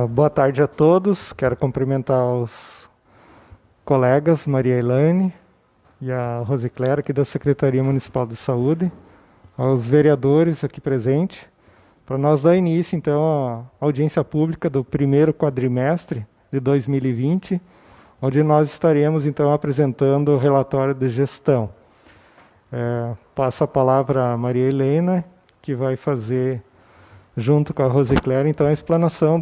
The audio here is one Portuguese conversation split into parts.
Boa tarde a todos. Quero cumprimentar os colegas Maria Elaine e a Rosicléria, aqui da Secretaria Municipal de Saúde, aos vereadores aqui presentes, para nós dar início, então, à audiência pública do primeiro quadrimestre de 2020, onde nós estaremos, então, apresentando o relatório de gestão. Passo a palavra a Maria Helena, que vai fazer, junto com a Rosicléria, então, a explanação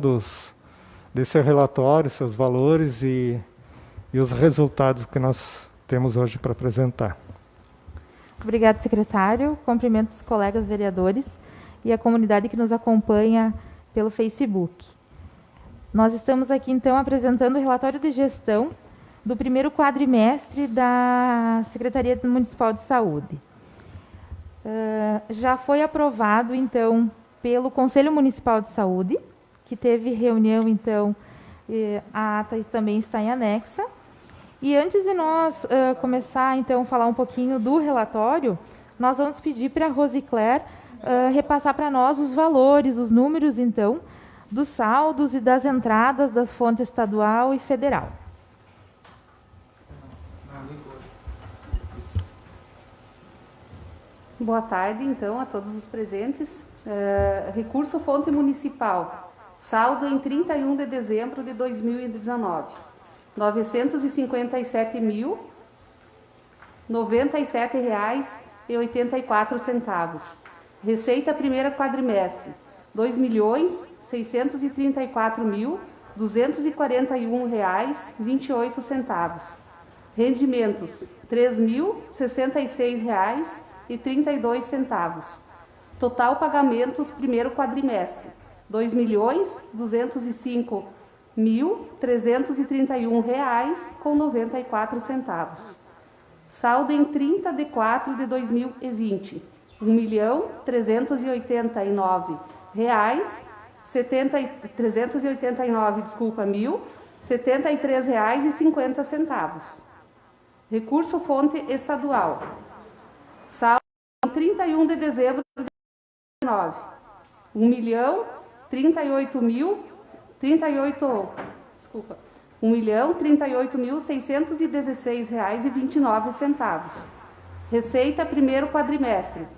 desse relatório, seus valores e os resultados que nós temos hoje para apresentar. Obrigada, secretário. Cumprimento os colegas vereadores e a comunidade que nos acompanha pelo Facebook. Nós estamos aqui, então, apresentando o relatório de gestão do primeiro quadrimestre da Secretaria Municipal de Saúde. Já foi aprovado, então, pelo Conselho Municipal de Saúde, que teve reunião, então, a ata também está em anexa. E antes de nós começar, então, a falar um pouquinho do relatório, nós vamos pedir para a Rosicléria repassar para nós os valores, os números, então, dos saldos e das entradas da fonte estadual e federal. Boa tarde, então, a todos os presentes. Recurso fonte municipal, saldo em 31 de dezembro de 2019, R$ 957.097,84. Receita primeiro quadrimestre, R$ 2.634.241,28. Rendimentos, R$ 3.066,32. Total pagamentos primeiro quadrimestre, R$ 2.205.331,94. Saldo em 30 de 4 de 2020, R$ 1.389.073,50. Recurso fonte estadual. Saldo em 31 de dezembro de 2019, R$ 1.038.616,29. Receita primeiro quadrimestre, R$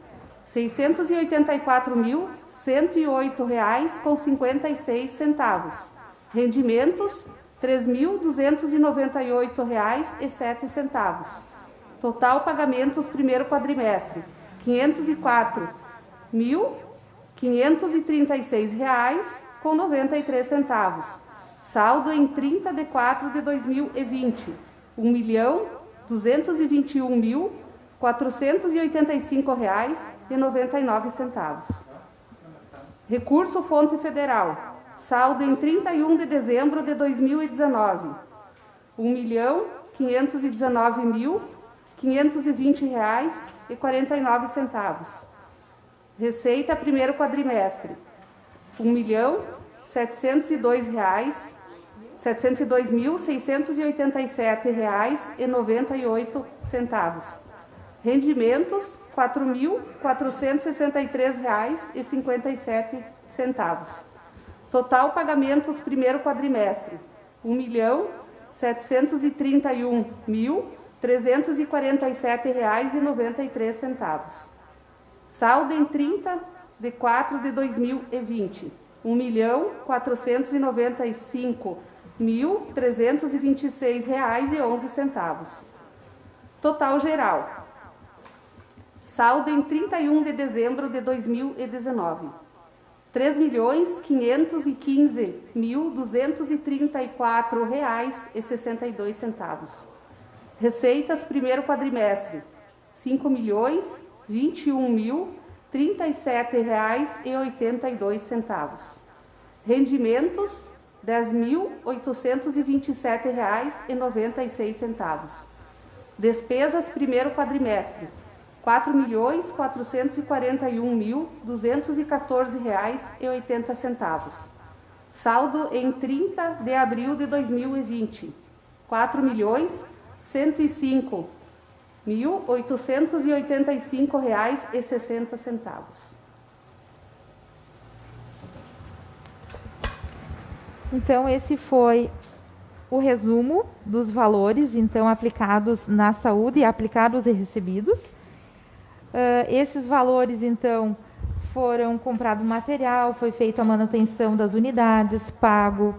684.108,56. Rendimentos, R$ 3.298,07. Total pagamentos primeiro quadrimestre, R$ 504.536,93. Saldo em 30 de 4 de 2020, R$ 1.221.485,99. Recurso fonte federal. Saldo em 31 de dezembro de 2019, R$ 1.519.520,49. Receita primeiro quadrimestre, R$ 1.702.687,98. Rendimentos, R$ 4.463,57. Total pagamentos primeiro quadrimestre, R$ 1.731.347,93. Saldo em 30 de 4 de 2020, R$ 1.495.326,11. Total geral. Saldo em 31 de dezembro de 2019, R$ 3.515.234,62. Receitas primeiro quadrimestre, R$ 5.021.037,82. Rendimentos, R$ 10.827,96. Despesas primeiro quadrimestre, R$ 4.441.214,80. Saldo em 30 de abril de 2020, R$ 4.105.885,60. Então, esse foi o resumo dos valores, então, aplicados na saúde, aplicados e recebidos. Esses valores, então, foram comprado material, foi feita a manutenção das unidades, pago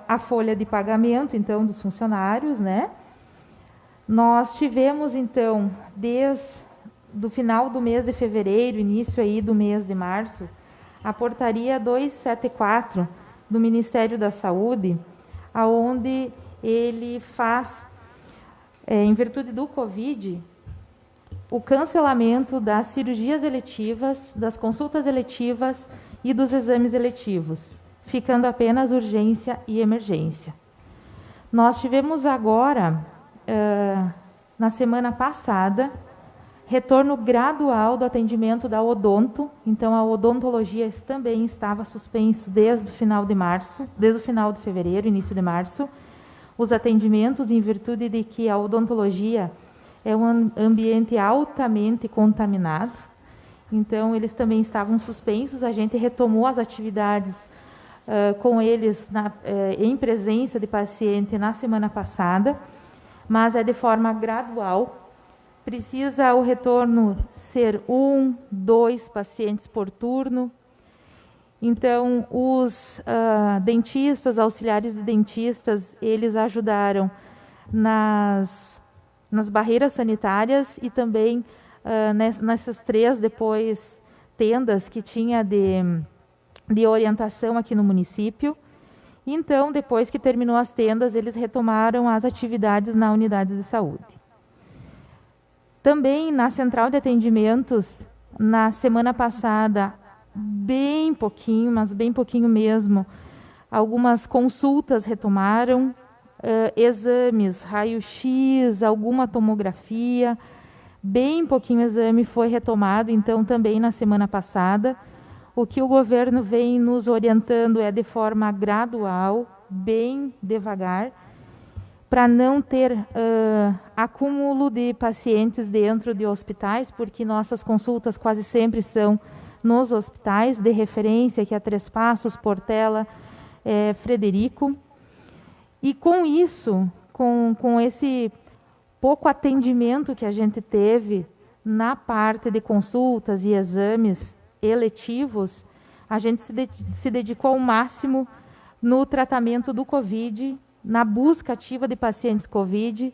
a folha de pagamento, então, dos funcionários, né? Nós tivemos, então, desde o final do mês de fevereiro, início aí do mês de março, a portaria 274 do Ministério da Saúde, aonde ele faz, em virtude do Covid, o cancelamento das cirurgias eletivas, das consultas eletivas e dos exames eletivos, ficando apenas urgência e emergência. Nós tivemos agora, na semana passada, retorno gradual do atendimento da odonto. Então, a odontologia também estava suspenso desde o final de março, desde o final de fevereiro, início de março. Os atendimentos, em virtude de que a odontologia é um ambiente altamente contaminado. Então, eles também estavam suspensos. A gente retomou as atividades com eles em presença de paciente na semana passada, mas é de forma gradual. Precisa o retorno ser 1, 2 pacientes por turno. Então, os dentistas, auxiliares de dentistas, eles ajudaram nas barreiras sanitárias e também nessas 3 depois tendas que tinha de orientação aqui no município. Então, depois que terminou as tendas, eles retomaram as atividades na unidade de saúde. Também na central de atendimentos, na semana passada, bem pouquinho, mas bem pouquinho mesmo, algumas consultas retomaram, exames, raio-x, alguma tomografia, bem pouquinho exame foi retomado, então também na semana passada. O que o governo vem nos orientando é de forma gradual, bem devagar, para não ter acúmulo de pacientes dentro de hospitais, porque nossas consultas quase sempre são nos hospitais de referência, que é Três Passos, Portela, Frederico. E com isso, com esse pouco atendimento que a gente teve na parte de consultas e exames eletivos, a gente se dedicou ao máximo no tratamento do Covid, na busca ativa de pacientes Covid,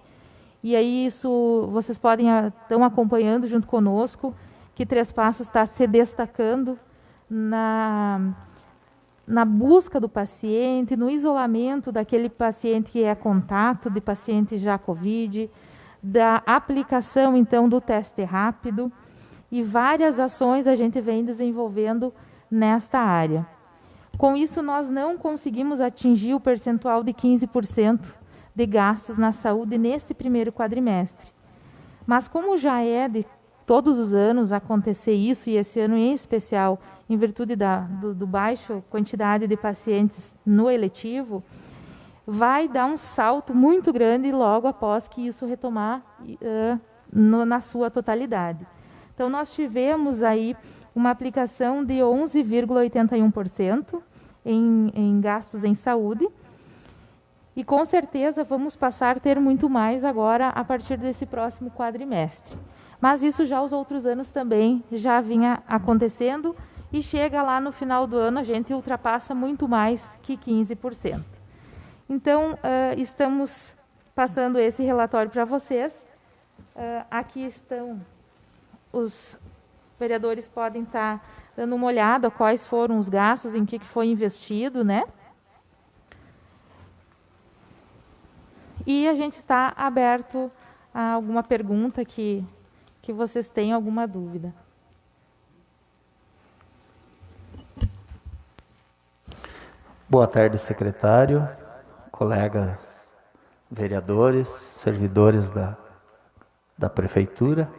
e aí isso vocês estão acompanhando junto conosco, que Três Passos está se destacando na busca do paciente, no isolamento daquele paciente que é contato de paciente já Covid, da aplicação, então, do teste rápido, e várias ações a gente vem desenvolvendo nesta área. Com isso, nós não conseguimos atingir o percentual de 15% de gastos na saúde nesse primeiro quadrimestre. Mas como já é de todos os anos acontecer isso, e esse ano em especial, em virtude do baixo quantidade de pacientes no eletivo, vai dar um salto muito grande logo após que isso retomar na sua totalidade. Então, nós tivemos aí uma aplicação de 11,81% em gastos em saúde, e com certeza vamos passar a ter muito mais agora a partir desse próximo quadrimestre. Mas isso já os outros anos também já vinha acontecendo, e chega lá no final do ano a gente ultrapassa muito mais que 15%. Então, estamos passando esse relatório para vocês. Aqui estão os vereadores, podem estar dando uma olhada quais foram os gastos, em que foi investido, né? E a gente está aberto a alguma pergunta que vocês tenham alguma dúvida. Boa tarde, secretário, colegas vereadores, servidores da prefeitura.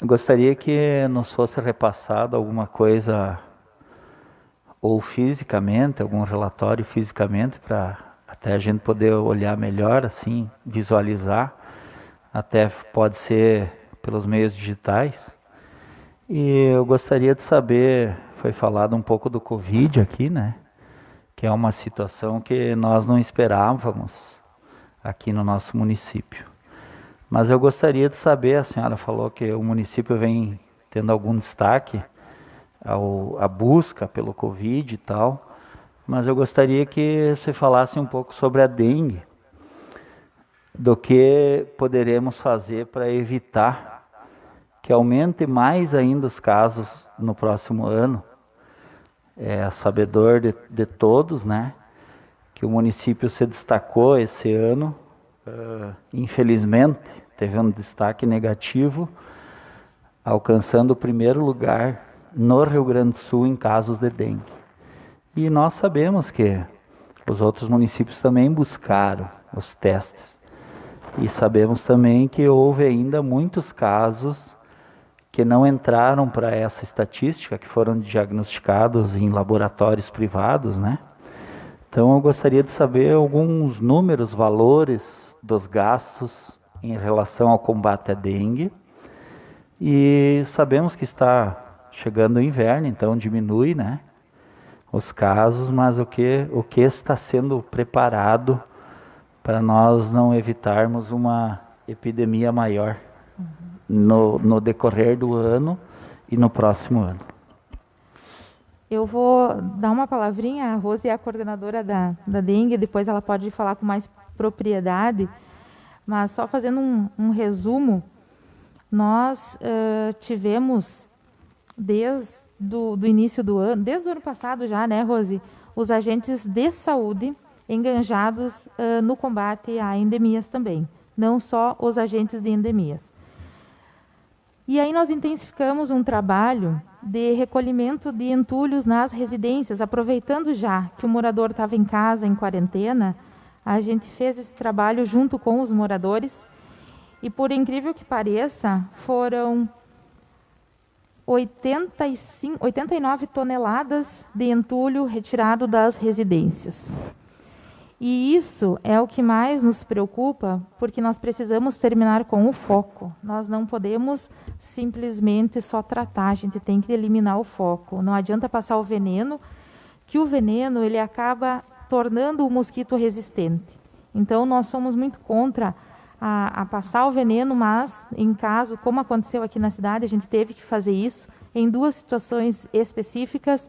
Gostaria que nos fosse repassado alguma coisa, ou fisicamente, algum relatório fisicamente, para até a gente poder olhar melhor, assim, visualizar. Até pode ser pelos meios digitais. E eu gostaria de saber foi falado um pouco do Covid aqui, né? Que é uma situação que nós não esperávamos aqui no nosso município. Mas eu gostaria de saber, a senhora falou que o município vem tendo algum destaque à busca pelo Covid e tal, mas eu gostaria que você falasse um pouco sobre a dengue, do que poderemos fazer para evitar que aumente mais ainda os casos no próximo ano. É sabedor de todos, né, que o município se destacou esse ano, infelizmente teve um destaque negativo, alcançando o primeiro lugar no Rio Grande do Sul em casos de dengue. E nós sabemos que os outros municípios também buscaram os testes. E sabemos também que houve ainda muitos casos que não entraram para essa estatística, que foram diagnosticados em laboratórios privados, né? Então eu gostaria de saber alguns números, valores dos gastos em relação ao combate à dengue. E sabemos que está chegando o inverno, então diminui, né, os casos, mas o que está sendo preparado para nós não evitarmos uma epidemia maior no decorrer do ano e no próximo ano. Eu vou dar uma palavrinha, a Rose é a coordenadora da dengue, depois ela pode falar com mais propriedade, mas só fazendo um resumo, nós tivemos desde do início do ano, desde o ano passado já, né, Rose, os agentes de saúde enganjados no combate a endemias também, não só os agentes de endemias. E aí nós intensificamos um trabalho de recolhimento de entulhos nas residências, aproveitando já que o morador estava em casa, em quarentena, a gente fez esse trabalho junto com os moradores e, por incrível que pareça, foram 89 toneladas de entulho retirado das residências. E isso é o que mais nos preocupa, porque nós precisamos terminar com o foco. Nós não podemos simplesmente só tratar, a gente tem que eliminar o foco. Não adianta passar o veneno, que o veneno ele acaba tornando o mosquito resistente. Então, nós somos muito contra a passar o veneno, mas em caso, como aconteceu aqui na cidade, a gente teve que fazer isso em duas situações específicas,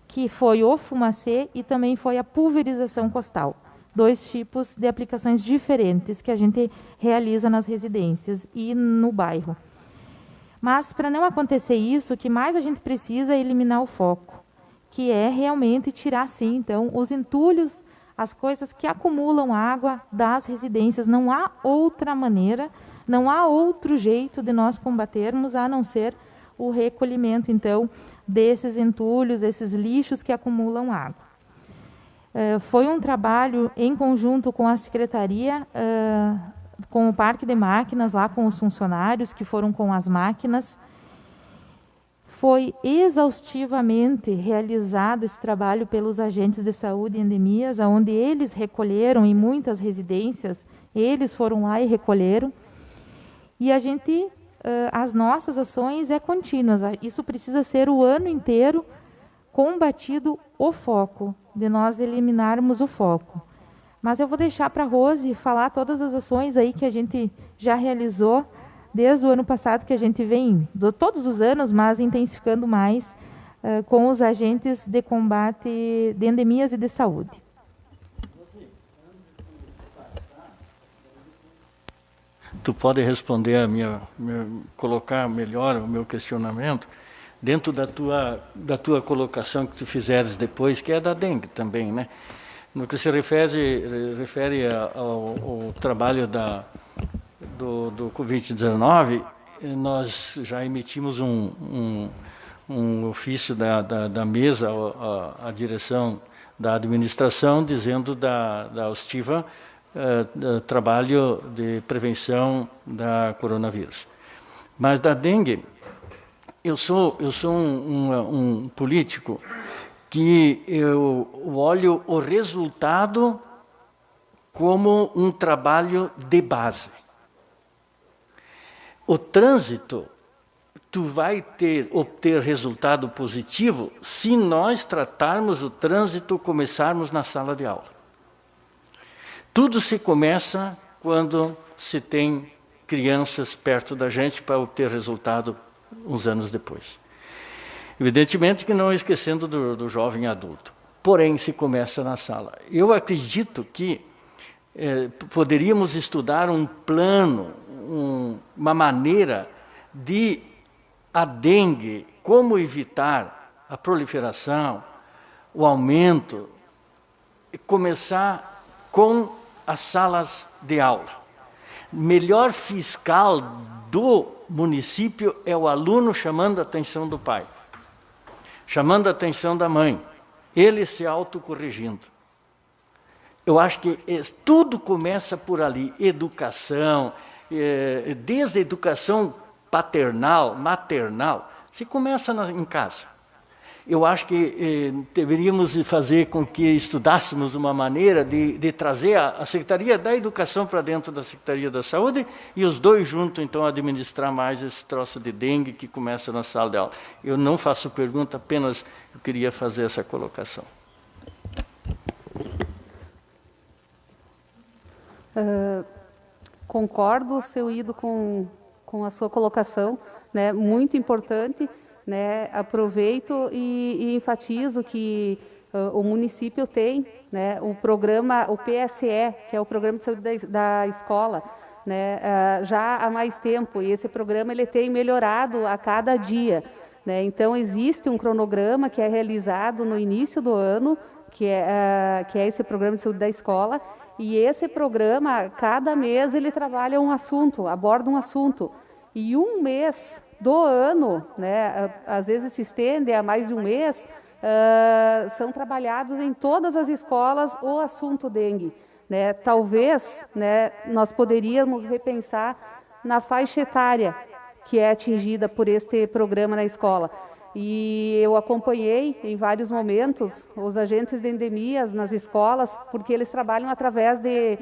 que foi o fumacê e também foi a pulverização costal. 2 tipos de aplicações diferentes que a gente realiza nas residências e no bairro. Mas, para não acontecer isso, o que mais a gente precisa é eliminar o foco, que é realmente tirar, sim, então, os entulhos, as coisas que acumulam água das residências. Não há outra maneira, não há outro jeito de nós combatermos a não ser o recolhimento, então, desses entulhos, esses lixos que acumulam água. Foi um trabalho em conjunto com a secretaria, com o parque de máquinas, lá com os funcionários que foram com as máquinas. Foi exaustivamente realizado esse trabalho pelos agentes de saúde e endemias, onde eles recolheram em muitas residências, eles foram lá e recolheram. E a gente, as nossas ações contínuas, isso precisa ser o ano inteiro combatido o foco, de nós eliminarmos o foco. Mas eu vou deixar para a Rose falar todas as ações aí que a gente já realizou desde o ano passado, que a gente vem, todos os anos, mas intensificando mais, com os agentes de combate de endemias e de saúde. Tu pode responder colocar melhor o meu questionamento dentro da tua colocação que tu fizeres depois, que é da dengue também, né? No que se refere ao trabalho do Covid-19, nós já emitimos um ofício da mesa à direção da administração, dizendo da hostiva trabalho de prevenção da coronavírus. Mas da dengue, eu sou um político que eu olho o resultado como um trabalho de base. O trânsito tu vai obter resultado positivo se nós tratarmos o trânsito, começarmos na sala de aula. Tudo se começa quando se tem crianças perto da gente para obter resultado uns anos depois. Evidentemente que não esquecendo do jovem adulto. Porém, se começa na sala. Eu acredito que poderíamos estudar um plano, uma maneira de a dengue, como evitar a proliferação, o aumento, começar com as salas de aula. Melhor fiscal do município é o aluno chamando a atenção do pai, chamando a atenção da mãe, ele se autocorrigindo. Eu acho que tudo começa por ali, educação, desde a educação paternal, maternal, se começa em casa. Eu acho que deveríamos fazer com que estudássemos uma maneira de trazer a Secretaria da Educação para dentro da Secretaria da Saúde e os dois juntos, então, administrar mais esse troço de dengue que começa na sala de aula. Eu não faço pergunta, apenas eu queria fazer essa colocação. Concordo, seu Ido, com a sua colocação, né, muito importante, né, aproveito e enfatizo que o município tem, né, o programa, o PSE, que é o Programa de Saúde da Escola, né, já há mais tempo, e esse programa ele tem melhorado a cada dia, né, então existe um cronograma que é realizado no início do ano, que é esse Programa de Saúde da Escola, e esse programa, cada mês, ele trabalha um assunto, aborda um assunto. E um mês do ano, né, às vezes se estende a mais de um mês, são trabalhados em todas as escolas o assunto dengue. Né? Talvez, né, nós poderíamos repensar na faixa etária que é atingida por este programa na escola. E eu acompanhei em vários momentos os agentes de endemias nas escolas, porque eles trabalham através de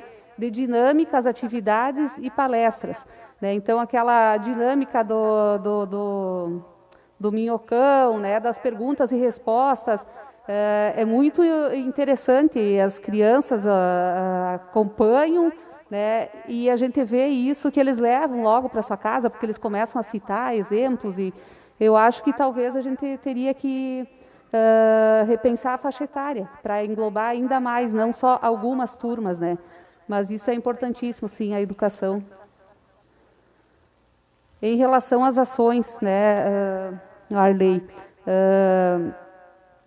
dinâmicas, atividades e palestras. Né? Então, aquela dinâmica do minhocão, né? Das perguntas e respostas, é muito interessante. As crianças acompanham, né? E a gente vê isso que eles levam logo para sua casa, porque eles começam a citar exemplos e eu acho que talvez a gente teria que repensar a faixa etária para englobar ainda mais, não só algumas turmas, né? Mas isso é importantíssimo, sim, a educação. Em relação às ações, né, Arley,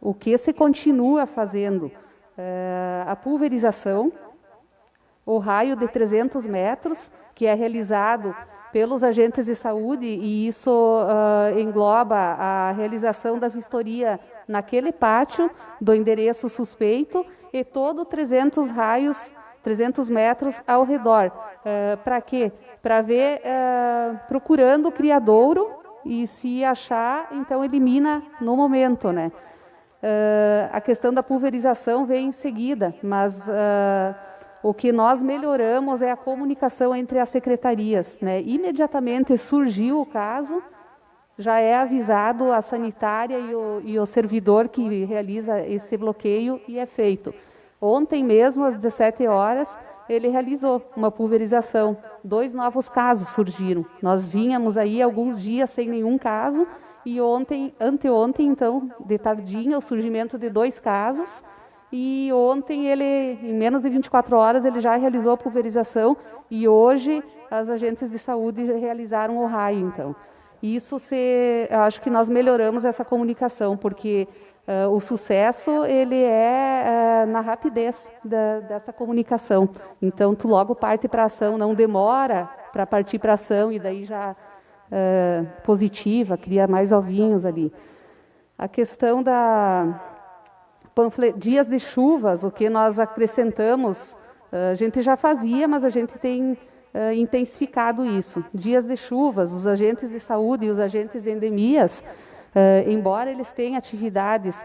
o que se continua fazendo? A pulverização, o raio de 300 metros, que é realizado pelos agentes de saúde, e isso engloba a realização da vistoria naquele pátio do endereço suspeito e todo 300 metros ao redor. Para quê? Para ver, procurando o criadouro, e se achar, então elimina no momento, né? A questão da pulverização vem em seguida, mas o que nós melhoramos é a comunicação entre as secretarias, né? Imediatamente surgiu o caso, já é avisado a sanitária e o servidor que realiza esse bloqueio e é feito. Ontem mesmo, às 17 horas, ele realizou uma pulverização. 2 novos casos surgiram. Nós vínhamos aí alguns dias sem nenhum caso e anteontem, então, de tardinha, o surgimento de 2 casos. E ontem, em menos de 24 horas, ele já realizou a pulverização e hoje as agentes de saúde realizaram o raio, então. Isso, eu acho que nós melhoramos essa comunicação, porque o sucesso ele é na rapidez dessa comunicação. Então, tu logo parte para a ação, não demora para partir para a ação e daí já positiva, cria mais ovinhos ali. A questão dias de chuvas, o que nós acrescentamos, a gente já fazia, mas a gente tem intensificado isso. Dias de chuvas, os agentes de saúde e os agentes de endemias, embora eles tenham atividades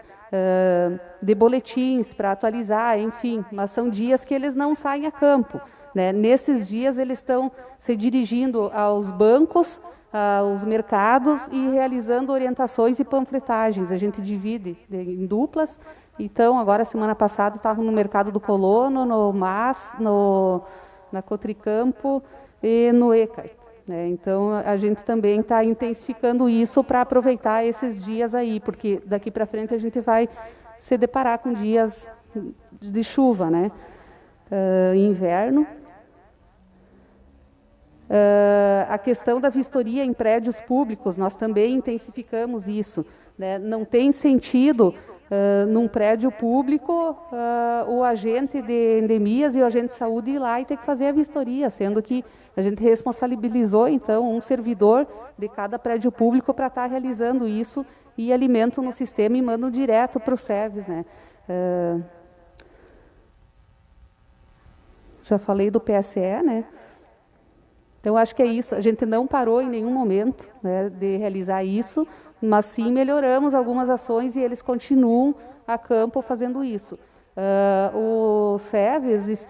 de boletins para atualizar, enfim, mas são dias que eles não saem a campo. né? Nesses dias eles estão se dirigindo aos bancos, aos mercados e realizando orientações e panfletagens. A gente divide em duplas. Então, agora, semana passada, estavam no Mercado do Colono, no MAS, na Cotricampo e no ECAR. Né? Então, a gente também está intensificando isso para aproveitar esses dias aí, porque daqui para frente a gente vai se deparar com dias de chuva, né? Inverno. A questão da vistoria em prédios públicos, nós também intensificamos isso. Né? Não tem sentido, num prédio público, o agente de endemias e o agente de saúde ir lá e ter que fazer a vistoria, sendo que a gente responsabilizou, então, um servidor de cada prédio público para estar realizando isso e alimentam no sistema e mandam direto para o SEVES. Né? Já falei do PSE, né? Então, acho que é isso. A gente não parou em nenhum momento, né, de realizar isso, mas sim melhoramos algumas ações e eles continuam a campo fazendo isso. O SEVES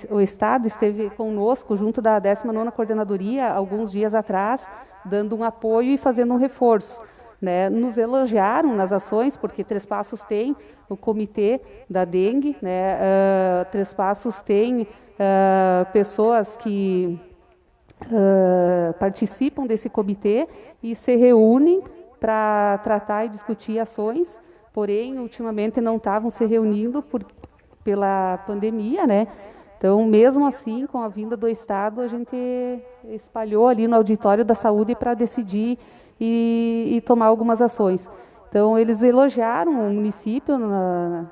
o Estado esteve conosco junto da 19ª Coordenadoria alguns dias atrás, dando um apoio e fazendo um reforço. Né? Nos elogiaram nas ações, porque Três Passos tem o comitê da dengue, né? Três Passos tem pessoas que participam desse comitê e se reúnem para tratar e discutir ações, porém, ultimamente não estavam se reunindo pela pandemia, né? Então, mesmo assim, com a vinda do Estado, a gente espalhou ali no auditório da saúde para decidir e tomar algumas ações. Então, eles elogiaram o município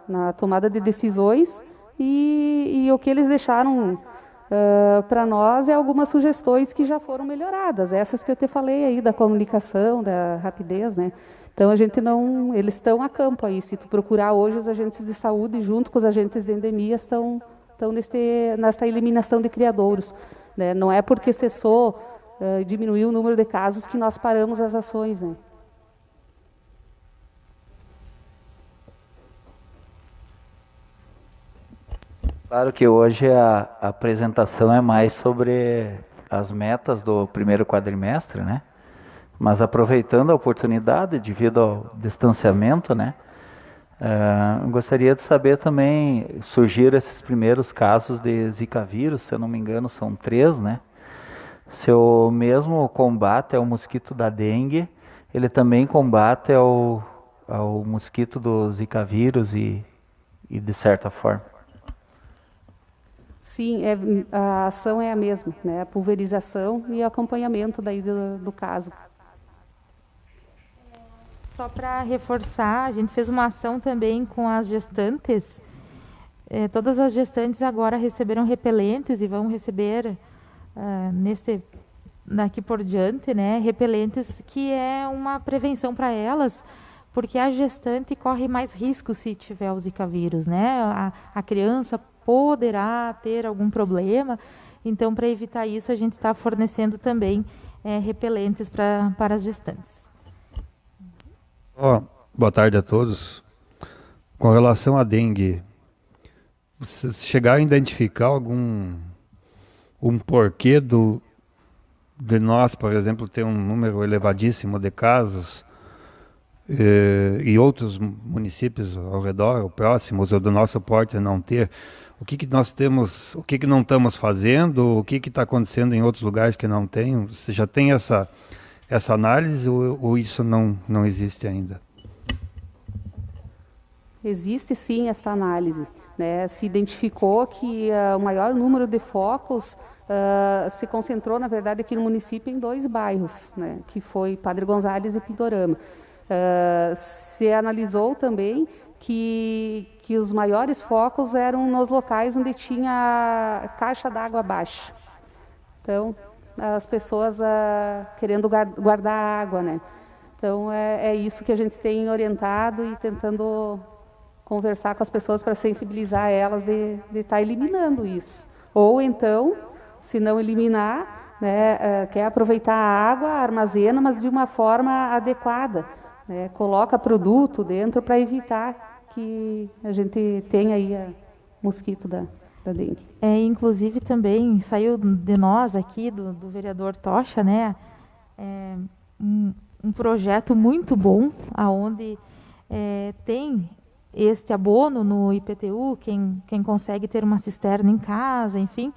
na tomada de decisões e o que eles deixaram para nós é algumas sugestões que já foram melhoradas, essas que eu te falei aí, da comunicação, da rapidez, né? Então, eles estão a campo aí. Se tu procurar hoje, os agentes de saúde, junto com os agentes de endemias, estão nesta eliminação de criadouros. Né? Não é porque cessou, diminuiu o número de casos que nós paramos as ações. Né? Claro que hoje a apresentação é mais sobre as metas do primeiro quadrimestre, né? Mas aproveitando a oportunidade, devido ao distanciamento, né? Gostaria de saber também, surgiram esses primeiros casos de Zika vírus, se eu não me engano são 3, né? Se o mesmo combate ao mosquito da dengue, ele também combate ao mosquito do Zika vírus e de certa forma. Sim, a ação é a mesma, né? A pulverização e acompanhamento daí do caso. Só para reforçar, a gente fez uma ação também com as gestantes. Todas as gestantes agora receberam repelentes e vão receber daqui por diante, né, repelentes, que é uma prevenção para elas, porque a gestante corre mais risco se tiver o Zika vírus, né? A criança poderá ter algum problema, então para evitar isso a gente está fornecendo também repelentes para as gestantes. Boa tarde a todos. Com relação à dengue, se chegar a identificar algum porquê de nós, por exemplo, ter um número elevadíssimo de casos e outros municípios ao redor, ou próximos, ou do nosso porte não ter, o que nós temos, o que não estamos fazendo, o que está acontecendo em outros lugares que não tem? Você já tem essa análise ou isso não existe ainda? Existe sim esta análise. Né? Se identificou que o maior número de focos se concentrou, na verdade, aqui no município em 2 bairros, né? Que foi Padre Gonzales e Pindorama. Se analisou também que os maiores focos eram nos locais onde tinha caixa d'água baixa. Então, as pessoas querendo guardar água, né? Então, é isso que a gente tem orientado e tentando conversar com as pessoas para sensibilizar elas de estar eliminando isso. Ou então, se não eliminar, né, quer aproveitar a água, armazena, mas de uma forma adequada. Né? Coloca produto dentro para evitar que a gente tenha aí mosquito da dengue. Inclusive também saiu de nós aqui, do vereador Tocha, né, um projeto muito bom, aonde tem este abono no IPTU, quem consegue ter uma cisterna em casa, enfim,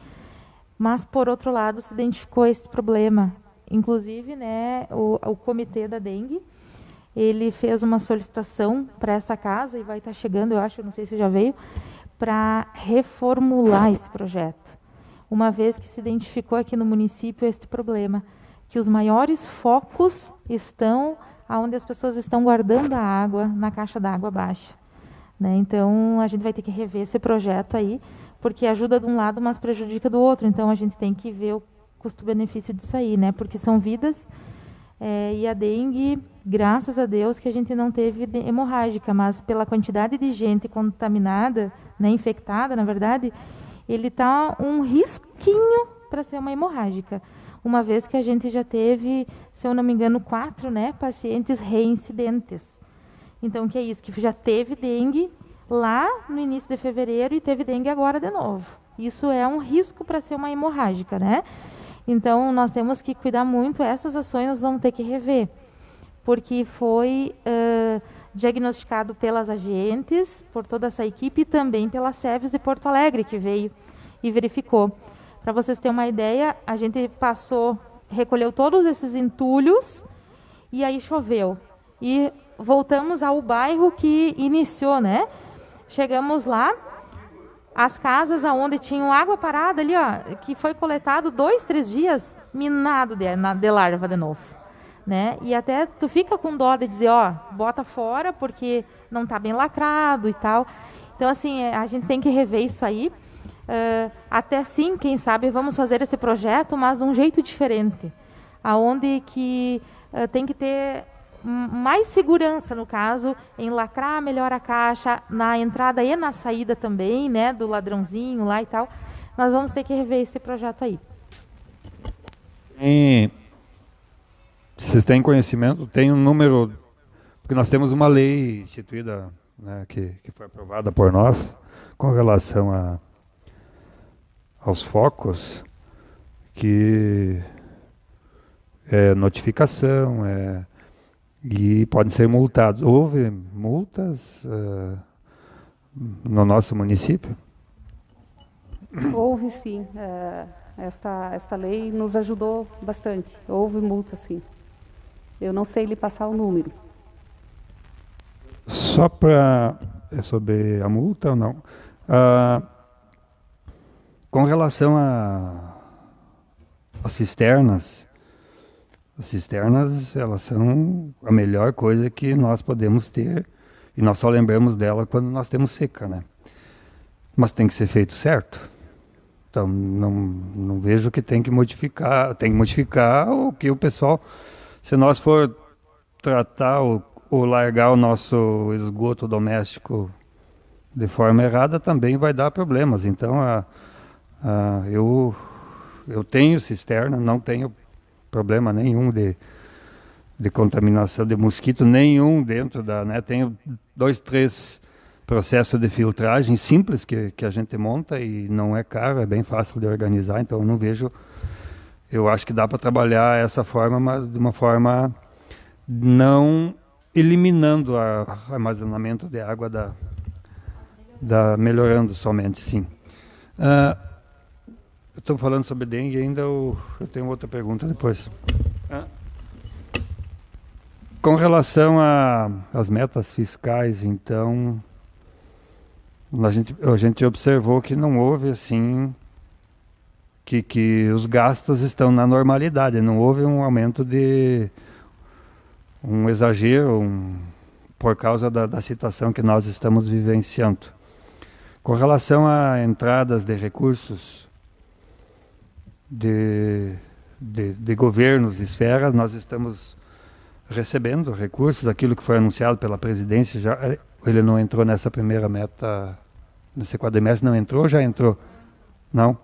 mas por outro lado se identificou esse problema. Inclusive, né, o comitê da dengue, ele fez uma solicitação para essa casa e vai estar chegando, eu acho, não sei se já veio, para reformular esse projeto. Uma vez que se identificou aqui no município este problema, que os maiores focos estão onde as pessoas estão guardando a água, na caixa d'água baixa. Né? Então, a gente vai ter que rever esse projeto aí, porque ajuda de um lado, mas prejudica do outro. Então, a gente tem que ver o custo-benefício disso aí, né? Porque são vidas, e a dengue, graças a Deus, que a gente não teve hemorrágica, mas pela quantidade de gente contaminada, né, infectada, na verdade, ele está um risquinho para ser uma hemorrágica. Uma vez que a gente já teve, se eu não me engano, 4, né, pacientes reincidentes. Então, que é isso? Que já teve dengue lá no início de fevereiro e teve dengue agora de novo. Isso é um risco para ser uma hemorrágica, né? Então, nós temos que cuidar muito. Essas ações nós vamos ter que rever, porque foi diagnosticado pelas agentes, por toda essa equipe, e também pela SEVES de Porto Alegre, que veio e verificou. Para vocês terem uma ideia, a gente recolheu todos esses entulhos, e aí choveu. E voltamos ao bairro que iniciou, né? Chegamos lá, as casas onde tinham água parada ali, ó, que foi coletado 2, 3 dias, minado de larva de novo. Né? E até tu fica com dó de dizer, ó, bota fora porque não está bem lacrado e tal. Então, assim, a gente tem que rever isso aí. Até sim, quem sabe, vamos fazer esse projeto, mas de um jeito diferente. Aonde que tem que ter mais segurança, no caso, em lacrar melhor a caixa, na entrada e na saída também, né, do ladrãozinho lá e tal. Nós vamos ter que rever esse projeto aí. Vocês têm conhecimento? Tem um número, porque nós temos uma lei instituída, né, que foi aprovada por nós, com relação aos focos, que é notificação, e podem ser multados. Houve multas no nosso município? Houve sim. Esta lei nos ajudou bastante. Houve multa, sim. Eu não sei lhe passar o número. Só para... É sobre a multa ou não? Com relação às cisternas, as cisternas, elas são a melhor coisa que nós podemos ter, e nós só lembramos dela quando nós temos seca, né? Mas tem que ser feito certo. Então, não vejo que tem que modificar o que o pessoal... Se nós for tratar ou largar o nosso esgoto doméstico de forma errada, também vai dar problemas. Então, eu tenho cisterna, não tenho problema nenhum de contaminação de mosquito, nenhum dentro da... Né? Tenho 2, 3 processos de filtragem simples que a gente monta e não é caro, é bem fácil de organizar, então eu não vejo... Eu acho que dá para trabalhar essa forma, mas de uma forma não eliminando o armazenamento de água, melhorando somente, sim. Estou falando sobre dengue ainda, eu tenho outra pergunta depois. Com relação às metas fiscais, então, a gente observou que não houve, assim, que os gastos estão na normalidade, não houve um aumento um exagero por causa da situação que nós estamos vivenciando. Com relação a entradas de recursos de governos e esferas, nós estamos recebendo recursos, aquilo que foi anunciado pela presidência. Ele não entrou nessa primeira meta, nesse quadrimestre, não entrou ou já entrou? Não?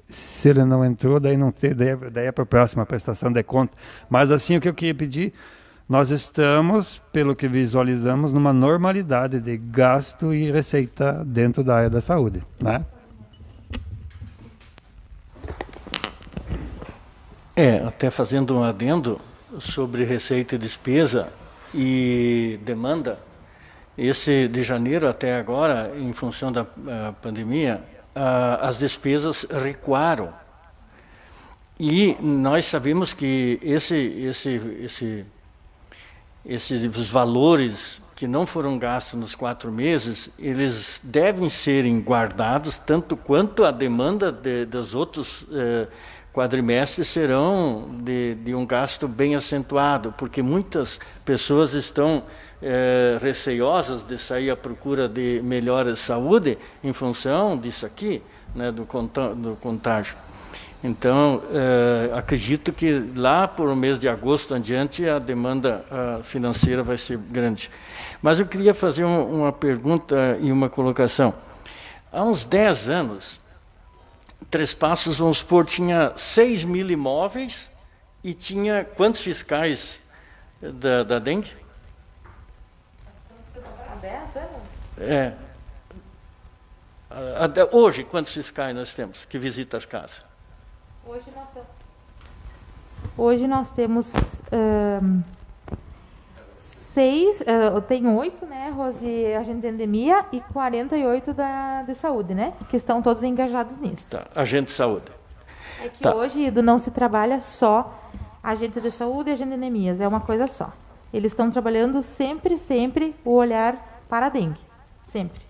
Se ele não entrou, daí não tem, daí é para a próxima prestação de conta. Mas assim, o que eu queria pedir, nós estamos, pelo que visualizamos, numa normalidade de gasto e receita dentro da área da saúde, né? Até fazendo um adendo sobre receita e despesa e demanda, esse de janeiro até agora, em função da pandemia, as despesas recuaram. E nós sabemos que esses valores que não foram gastos nos 4 meses, eles devem serem guardados, tanto quanto a demanda dos outros quadrimestres serão de um gasto bem acentuado, porque muitas pessoas estão receiosas de sair à procura de melhor saúde em função disso aqui, né, do contágio. Então, acredito que lá por o mês de agosto em diante a demanda financeira vai ser grande. Mas eu queria fazer uma pergunta e uma colocação. Há uns 10 anos, Três Passos, vamos supor, tinha 6 mil imóveis e tinha quantos fiscais da dengue? Há 10 anos? Hoje, quantos fiscais nós temos que visitam as casas? Hoje nós temos 6, tem 8, né, Rose, agente de endemia, e 48 de saúde, né, que estão todos engajados nisso. Tá, agente de saúde. É que hoje não se trabalha só agente de saúde e agente de endemias, é uma coisa só. Eles estão trabalhando sempre o olhar para a dengue, sempre.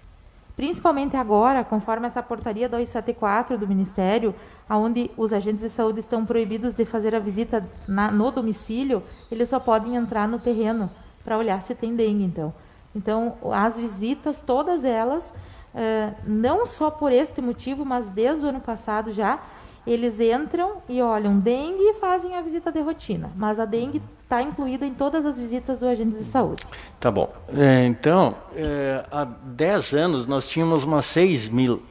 Principalmente agora, conforme essa portaria 274 do Ministério, onde os agentes de saúde estão proibidos de fazer a visita no domicílio, eles só podem entrar no terreno para olhar se tem dengue, Então, as visitas, todas elas, não só por este motivo, mas desde o ano passado já, eles entram e olham dengue e fazem a visita de rotina. Mas a dengue está incluída em todas as visitas do agente de saúde. Tá bom. Então, há 10 anos nós tínhamos umas 6 mil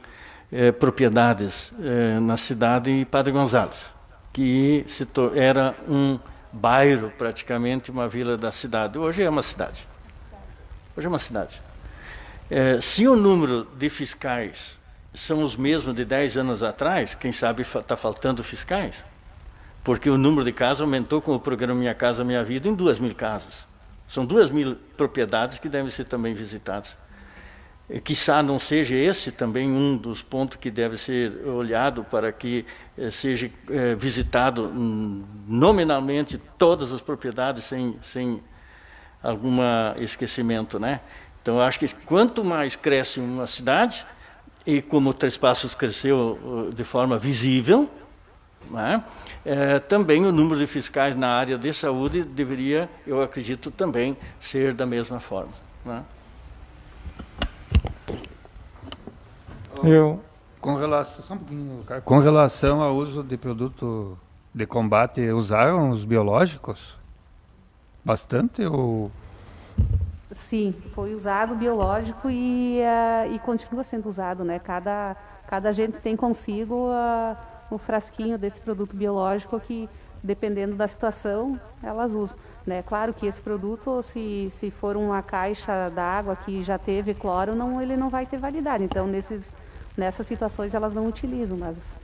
propriedades na cidade de Padre Gonçalves, que era um bairro, praticamente uma vila da cidade. Hoje é uma cidade. Se o número de fiscais são os mesmos de 10 anos atrás, quem sabe está faltando fiscais, porque o número de casas aumentou com o programa Minha Casa Minha Vida em 2 mil casas. São 2 mil propriedades que devem ser também visitadas. Quiçá não seja esse também um dos pontos que deve ser olhado para que seja visitado nominalmente todas as propriedades sem algum esquecimento, né? Então, eu acho que quanto mais cresce uma cidade, e como Três Passos cresceu de forma visível, né, também o número de fiscais na área de saúde deveria, eu acredito, também ser da mesma forma, né? Com relação ao uso de produto de combate, usaram os biológicos? Bastante ou... Sim, foi usado biológico e continua sendo usado, né? Cada agente tem consigo o frasquinho desse produto biológico que, dependendo da situação, elas usam, né? Claro que esse produto, se for uma caixa d'água que já teve cloro, ele não vai ter validade. Então, nessas situações, elas não utilizam, mas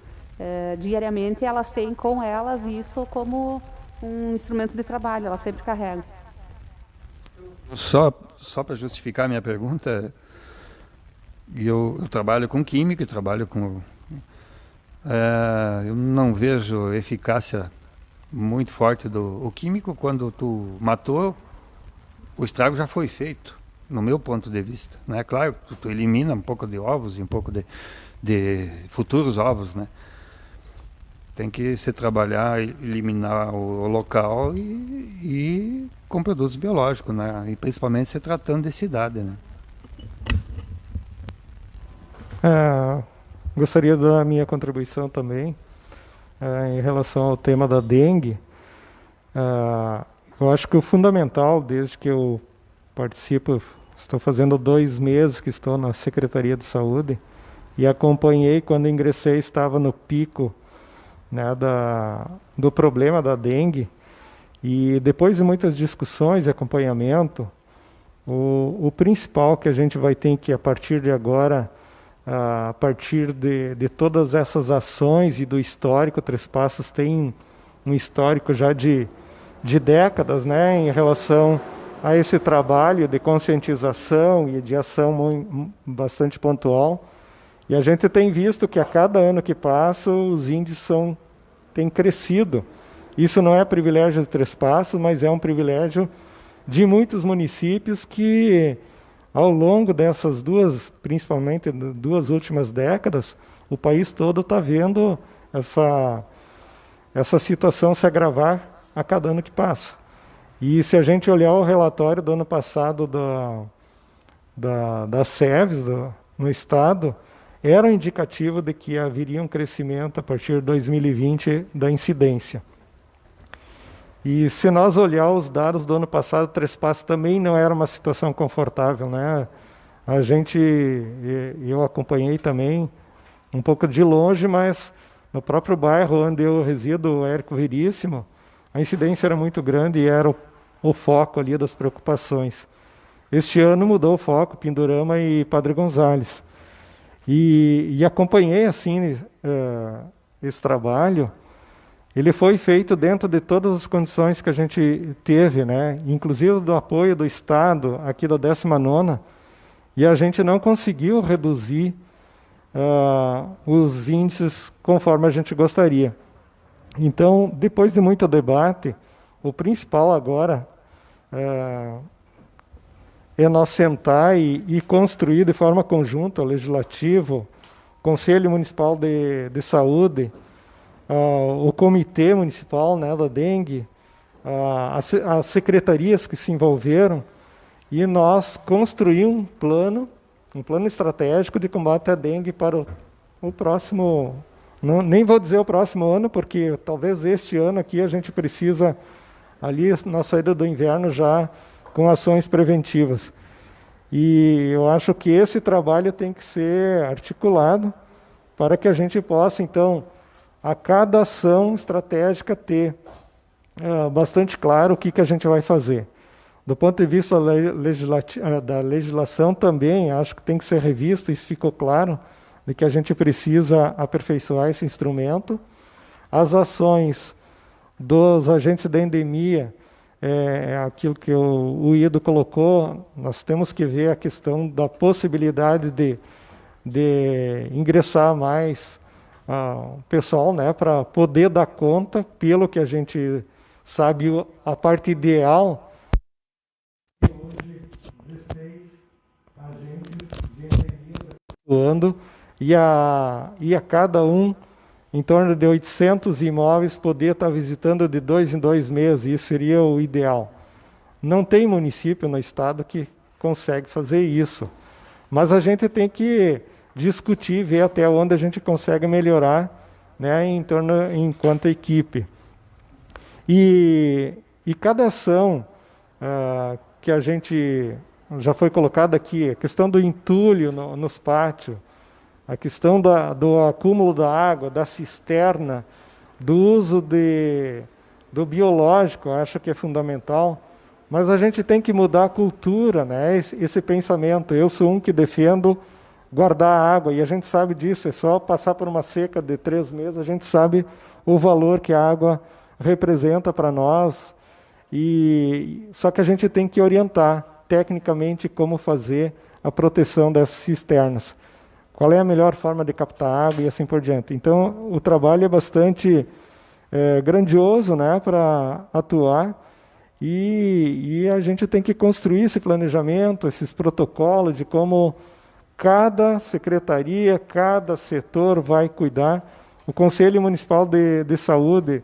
diariamente elas têm com elas isso como um instrumento de trabalho, elas sempre carregam. Só para justificar a minha pergunta, eu trabalho com química, eu não vejo eficácia muito forte do químico. Quando tu matou, o estrago já foi feito, no meu ponto de vista, né? Claro, tu elimina um pouco de ovos e um pouco de futuros ovos, né? Tem que se trabalhar, eliminar o local e com produtos biológicos, né? E principalmente se tratando de cidade, né? Gostaria de dar a minha contribuição também em relação ao tema da dengue. Eu acho que o fundamental, desde que eu participo, estou fazendo 2 meses que estou na Secretaria de Saúde e acompanhei quando ingressei, estava no pico, né, do problema da dengue, E depois de muitas discussões e acompanhamento, o principal que a gente vai ter que, a partir de agora, a partir de todas essas ações e do histórico, Três Passos tem um histórico já de décadas, né, em relação a esse trabalho de conscientização e de ação bastante pontual. E a gente tem visto que a cada ano que passa os índices têm crescido. Isso não é privilégio de Três Passos, mas é um privilégio de muitos municípios que, ao longo dessas principalmente duas últimas décadas, o país todo está vendo essa situação se agravar a cada ano que passa. E se a gente olhar o relatório do ano passado da SEVES no Estado, era um indicativo de que haveria um crescimento a partir de 2020 da incidência. E se nós olhar os dados do ano passado, Três Passos também não era uma situação confortável, né? Eu acompanhei também um pouco de longe, mas no próprio bairro onde eu resido, o Érico Veríssimo, a incidência era muito grande e era o foco ali das preocupações. Este ano mudou o foco, Pindorama e Padre Gonzales. E acompanhei assim esse trabalho. Ele foi feito dentro de todas as condições que a gente teve, né? Inclusive do apoio do Estado, aqui da 19ª, e a gente não conseguiu reduzir os índices conforme a gente gostaria. Então, depois de muito debate, o principal agora é nós sentar e construir de forma conjunta o Legislativo, Conselho Municipal de Saúde, o Comitê Municipal, né, da dengue, as secretarias que se envolveram, e nós construir um plano estratégico de combate à dengue para o próximo, nem vou dizer o próximo ano, porque talvez este ano aqui a gente precisa, ali na saída do inverno, já com ações preventivas. E eu acho que esse trabalho tem que ser articulado para que a gente possa, então, a cada ação estratégica ter bastante claro o que a gente vai fazer. Do ponto de vista da legislação também, acho que tem que ser revista, isso ficou claro, de que a gente precisa aperfeiçoar esse instrumento. As ações dos agentes da endemia, aquilo que o Ido colocou, nós temos que ver a questão da possibilidade de ingressar mais pessoal, né, para poder dar conta, pelo que a gente sabe, a parte ideal. Hoje, 16 agentes de endemia atuando, e a cada um, em torno de 800 imóveis, poder estar visitando de 2 em 2 meses, isso seria o ideal. Não tem município no estado que consegue fazer isso, mas a gente tem que discutir, ver até onde a gente consegue melhorar, né, enquanto equipe. E cada ação que a gente já foi colocada aqui, a questão do entulho nos pátios, a questão do acúmulo da água, da cisterna, do uso do biológico, eu acho que é fundamental, mas a gente tem que mudar a cultura, né, esse pensamento. Eu sou um que defendo guardar a água, e a gente sabe disso, é só passar por uma seca de 3 meses, a gente sabe o valor que a água representa para nós, só que a gente tem que orientar tecnicamente como fazer a proteção dessas cisternas. Qual é a melhor forma de captar água e assim por diante. Então, o trabalho é bastante grandioso, né, para atuar, e a gente tem que construir esse planejamento, esses protocolos de como cada secretaria, cada setor vai cuidar. O Conselho Municipal de Saúde,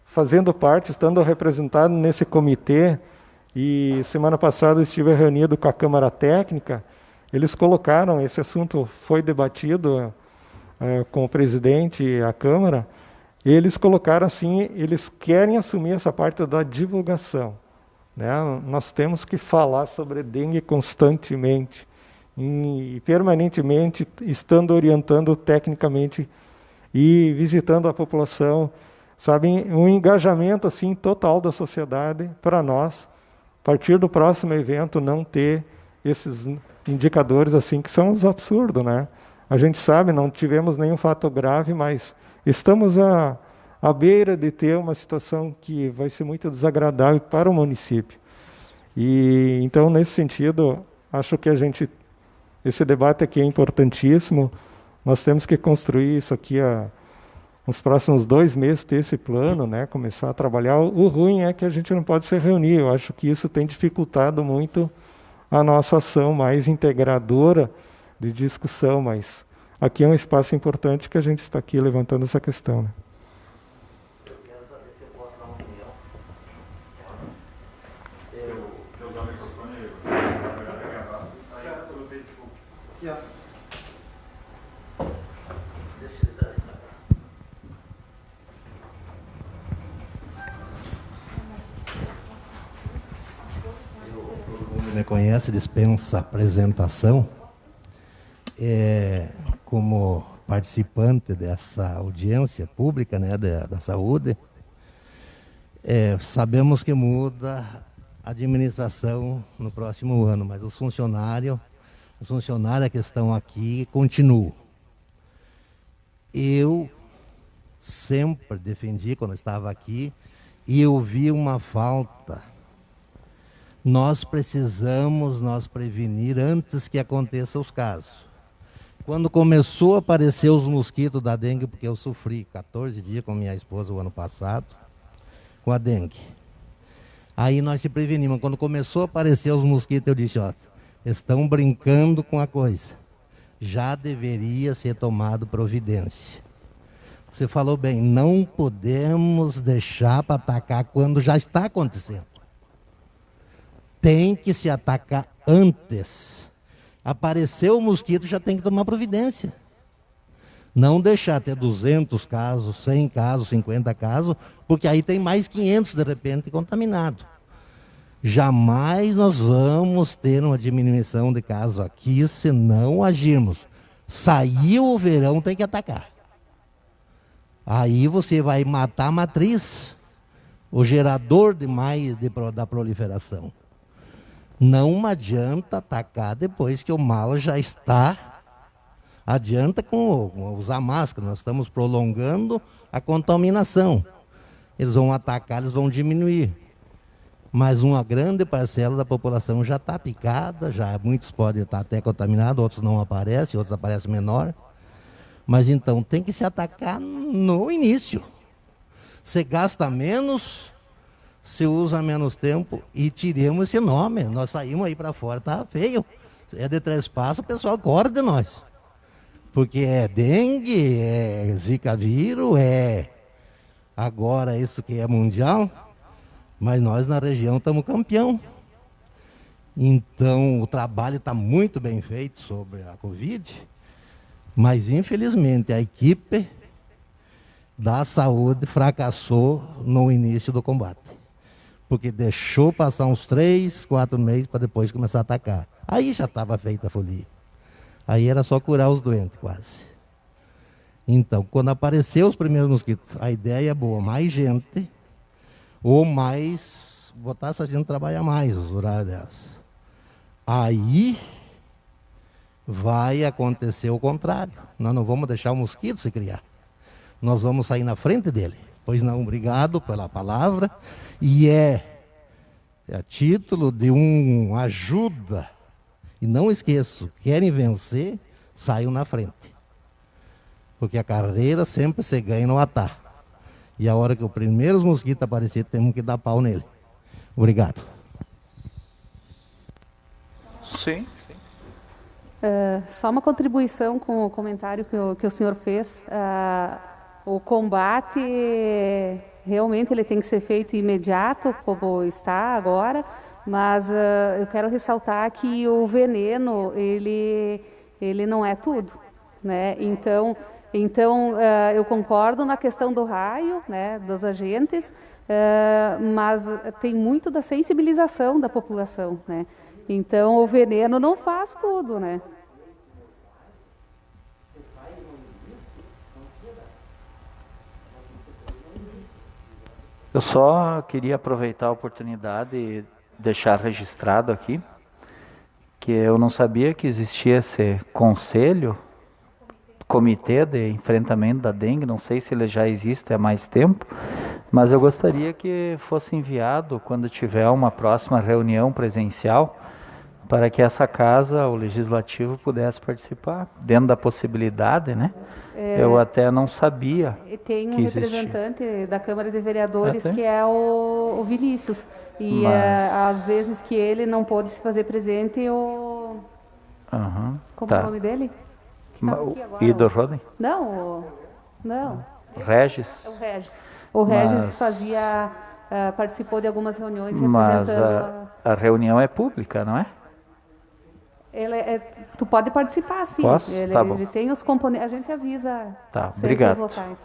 fazendo parte, estando representado nesse comitê, e semana passada eu estive reunido com a Câmara Técnica, eles colocaram, esse assunto foi debatido com o presidente e a Câmara, e eles colocaram assim, eles querem assumir essa parte da divulgação, né? Nós temos que falar sobre dengue constantemente, e permanentemente, estando orientando tecnicamente e visitando a população sabe, um engajamento assim total da sociedade para nós, a partir do próximo evento, não ter esses indicadores assim que são os absurdos, né? A gente sabe, não tivemos nenhum fato grave, mas estamos à beira de ter uma situação que vai ser muito desagradável para o município. E então, nesse sentido, acho que esse debate aqui é importantíssimo. Nós temos que construir isso aqui nos próximos 2 meses, ter esse plano, né? Começar a trabalhar. O ruim é que a gente não pode se reunir. Eu acho que isso tem dificultado muito a nossa ação mais integradora de discussão, mas aqui é um espaço importante que a gente está aqui levantando essa questão, né? Me conhece, dispensa apresentação. Como participante dessa audiência pública, né, da saúde, sabemos que muda a administração no próximo ano, mas os funcionários que estão aqui continuam. Eu sempre defendi, quando estava aqui, e eu vi uma falta. Nós precisamos prevenir antes que aconteçam os casos. Quando começou a aparecer os mosquitos da dengue, porque eu sofri 14 dias com minha esposa o ano passado, com a dengue. Aí nós se prevenimos. Quando começou a aparecer os mosquitos, eu disse, ó, estão brincando com a coisa. Já deveria ser tomado providência. Você falou bem, não podemos deixar para atacar quando já está acontecendo. Tem que se atacar antes. Apareceu o mosquito, já tem que tomar providência. Não deixar ter 200 casos, 100 casos, 50 casos, porque aí tem mais 500 de repente contaminados. Jamais nós vamos ter uma diminuição de casos aqui se não agirmos. Saiu o verão, tem que atacar. Aí você vai matar a matriz, o gerador da proliferação. Não adianta atacar depois que o mal já está. Adianta com usar máscara, nós estamos prolongando a contaminação. Eles vão atacar, eles vão diminuir. Mas uma grande parcela da população já está picada, já muitos podem estar até contaminados, outros não aparecem, outros aparecem menor. Mas então tem que se atacar no início. Você gasta menos, se usa menos tempo e tiremos esse nome. Nós saímos aí para fora, tá feio. É de 3 passos, o pessoal corre de nós. Porque é dengue, é zika vírus, agora isso que é mundial. Mas nós na região estamos campeão. Então o trabalho está muito bem feito sobre a Covid. Mas infelizmente a equipe da saúde fracassou no início do combate. Porque deixou passar uns 3, 4 meses para depois começar a atacar. Aí já estava feita a folia. Aí era só curar os doentes, quase. Então, quando apareceu os primeiros mosquitos, a ideia é boa, mais gente, ou mais, botar essa gente trabalhar mais, os horários delas. Aí vai acontecer o contrário. Nós não vamos deixar o mosquito se criar. Nós vamos sair na frente dele. Pois não, obrigado pela palavra. E a título de uma ajuda. E não esqueço, querem vencer, saiam na frente. Porque a carreira sempre se ganha no ataque. E a hora que o primeiro mosquito aparecer, temos que dar pau nele. Obrigado. Sim. Só uma contribuição com o comentário que o senhor fez. O combate, realmente, ele tem que ser feito imediato, como está agora, mas eu quero ressaltar que o veneno, ele não é tudo, né? Então eu concordo na questão do raio, né, dos agentes, mas tem muito da sensibilização da população, né? Então o veneno não faz tudo, né? Eu só queria aproveitar a oportunidade e deixar registrado aqui que eu não sabia que existia esse conselho, comitê de enfrentamento da dengue, não sei se ele já existe há mais tempo, mas eu gostaria que fosse enviado quando tiver uma próxima reunião presencial, para que essa casa, o Legislativo, pudesse participar, dentro da possibilidade, né? Eu até não sabia Tem um que existia. representante da Câmara de Vereadores, tem? que é o Vinícius. E às vezes que ele não pôde se fazer presente, Aham, como é o tá. nome dele? Que estava aqui agora, Ido Roden? Não, não. Regis? É o Regis. O Regis Mas- participou de algumas reuniões Mas representando a reunião é pública, não é? tu pode participar, sim. Posso? Tá bom. Ele tem os componentes, a gente avisa Tá, sempre obrigado. os locais.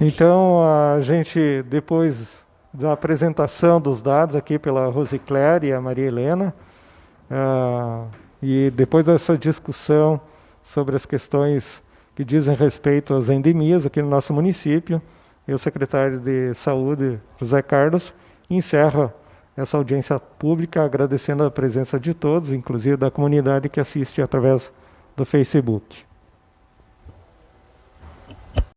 Então, a gente, depois da apresentação dos dados aqui pela Rosicléria e a Maria Helena, e depois dessa discussão sobre as questões que dizem respeito às endemias aqui no nosso município, eu, secretário de Saúde, José Carlos, encerro essa audiência pública agradecendo a presença de todos, inclusive da comunidade que assiste através do Facebook.